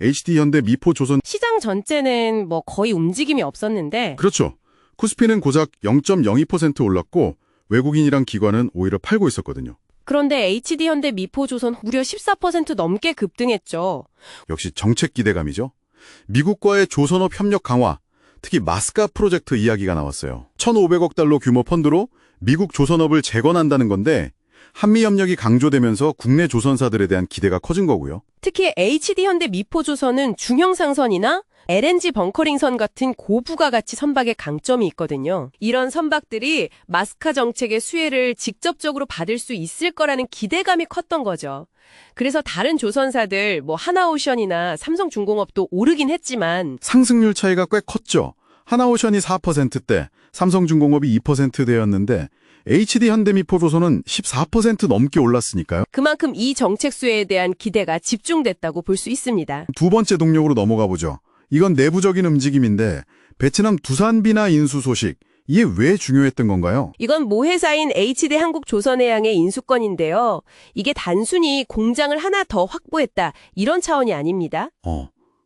HD-현대, 미포조선. 시장 전체는 뭐 거의 움직임이 없었는데 그렇죠. 코스피는 고작 0.02% 올랐고 외국인이랑 기관은 오히려 팔고 있었거든요. 그런데 HD현대, 미포조선 무려 14% 넘게 급등했죠. 역시 정책 기대감이죠. 미국과의 조선업 협력 강화, 특히 마스카 프로젝트 이야기가 나왔어요. 1,500억 달러 규모 펀드로 미국 조선업을 재건한다는 건데 한미 협력이 강조되면서 국내 조선사들에 대한 기대가 커진 거고요. 특히 HD현대, 미포조선은 중형상선이나 LNG 벙커링선 같은 고부가가치 선박의 강점이 있거든요. 이런 선박들이 마스카 정책의 수혜를 직접적으로 받을 수 있을 거라는 기대감이 컸던 거죠. 그래서 다른 조선사들 하나오션이나 삼성중공업도 오르긴 했지만 상승률 차이가 꽤 컸죠. 하나오션이 4%대, 삼성중공업이 2%대였는데 HD현대미포조선은 14% 넘게 올랐으니까요. 그만큼 이 정책 수혜에 대한 기대가 집중됐다고 볼 수 있습니다. 두 번째 동력으로 넘어가 보죠. 이건 내부적인 움직임인데 베트남 두산비나 인수 소식, 이게 왜 중요했던 건가요? 이건 모회사인 HD한국조선해양의 인수건인데요. 이게 단순히 공장을 하나 더 확보했다 이런 차원이 아닙니다.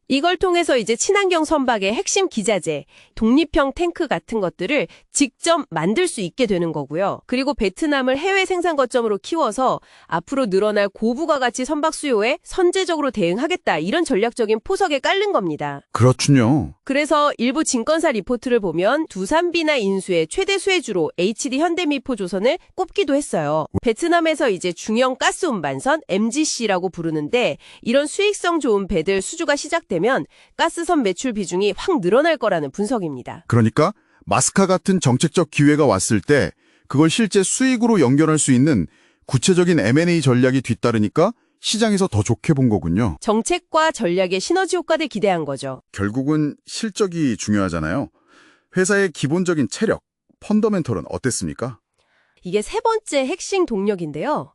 이걸 통해서 이제 친환경 선박의 핵심 기자재, 독립형 탱크 같은 것들을 직접 만들 수 있게 되는 거고요. 그리고 베트남을 해외 생산 거점으로 키워서 앞으로 늘어날 고부가가치 선박 수요에 선제적으로 대응하겠다 이런 전략적인 포석에 깔는 겁니다. 그렇군요. 그래서 일부 증권사 리포트를 보면 두산비나 인수의 최대 수혜주로 HD현대미포조선을 꼽기도 했어요. 베트남에서 이제 중형 가스 운반선 MGC라고 부르는데 이런 수익성 좋은 배들 수주가 시작되면 가스선 매출 비중이 확 늘어날 거라는 분석입니다. 그러니까 마스카 같은 정책적 기회가 왔을 때 그걸 실제 수익으로 연결할 수 있는 구체적인 M&A 전략이 뒤따르니까 시장에서 더 좋게 본 거군요. 정책과 전략의 시너지 효과를 기대한 거죠. 결국은 실적이 중요하잖아요. 회사의 기본적인 체력, 펀더멘털은 어땠습니까? 이게 세 번째 핵심 동력인데요.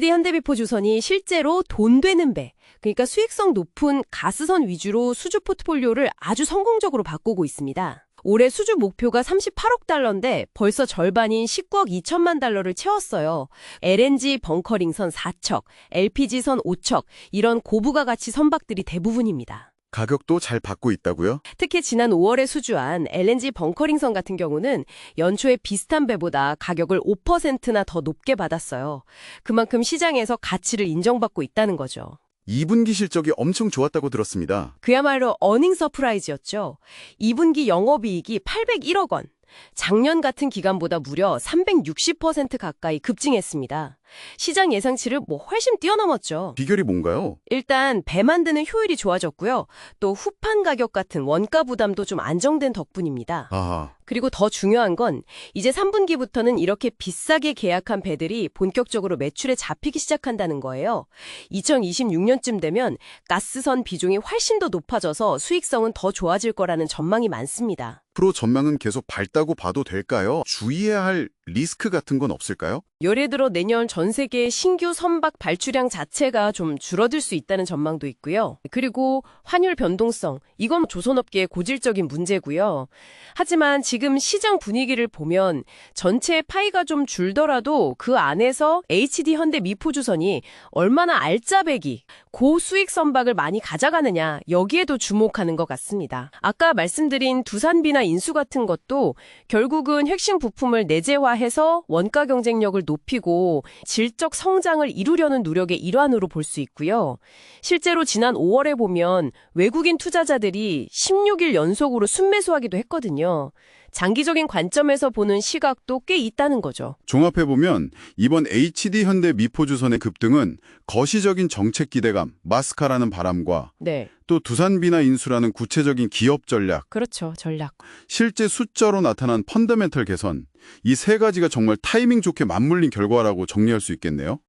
HD현대미포조선이 실제로 돈 되는 배, 그러니까 수익성 높은 가스선 위주로 수주 포트폴리오를 아주 성공적으로 바꾸고 있습니다. 올해 수주 목표가 38억 달러인데 벌써 절반인 19억 2천만 달러를 채웠어요. LNG 벙커링선 4척, LPG선 5척, 이런 고부가가치 선박들이 대부분입니다. 가격도 잘 받고 있다고요? 특히 지난 5월에 수주한 LNG 벙커링선 같은 경우는 연초에 비슷한 배보다 가격을 5%나 더 높게 받았어요. 그만큼 시장에서 가치를 인정받고 있다는 거죠. 2분기 실적이 엄청 좋았다고 들었습니다. 그야말로 어닝 서프라이즈였죠. 2분기 영업이익이 801억 원. 작년 같은 기간보다 무려 360% 가까이 급증했습니다. 시장 예상치를 훨씬 뛰어넘었죠. 비결이 뭔가요? 일단 배 만드는 효율이 좋아졌고요. 또 후판 가격 같은 원가 부담도 좀 안정된 덕분입니다. 그리고 더 중요한 건 이제 3분기부터는 이렇게 비싸게 계약한 배들이 본격적으로 매출에 잡히기 시작한다는 거예요. 2026년쯤 되면 가스선 비중이 훨씬 더 높아져서 수익성은 더 좋아질 거라는 전망이 많습니다. 프로 전망은 계속 밝다고 봐도 될까요? 주의해야 할 리스크 같은 건 없을까요? 예를 들어 내년 전 세계 신규 선박 발주량 자체가 좀 줄어들 수 있다는 전망도 있고요. 그리고 환율 변동성, 이건 조선업계의 고질적인 문제고요. 하지만 지금 시장 분위기를 보면 전체 파이가 좀 줄더라도 그 안에서 HD현대미포조선이 얼마나 알짜배기, 고수익 선박을 많이 가져가느냐 여기에도 주목하는 것 같습니다. 아까 말씀드린 두산비나 인수 같은 것도 결국은 핵심 부품을 내재화해서 원가 경쟁력을 높이고 질적 성장을 이루려는 노력의 일환으로 볼 수 있고요. 실제로 지난 5월에 보면 외국인 투자자들이 16일 연속으로 순매수하기도 했거든요. 장기적인 관점에서 보는 시각도 꽤 있다는 거죠. 종합해보면 이번 HD현대미포조선의 급등은 거시적인 정책 기대감, 마스카라는 바람과 또 두산비나 인수라는 구체적인 기업 전략, 그렇죠. 전략. 실제 숫자로 나타난 펀더멘털 개선, 이 세 가지가 정말 타이밍 좋게 맞물린 결과라고 정리할 수 있겠네요.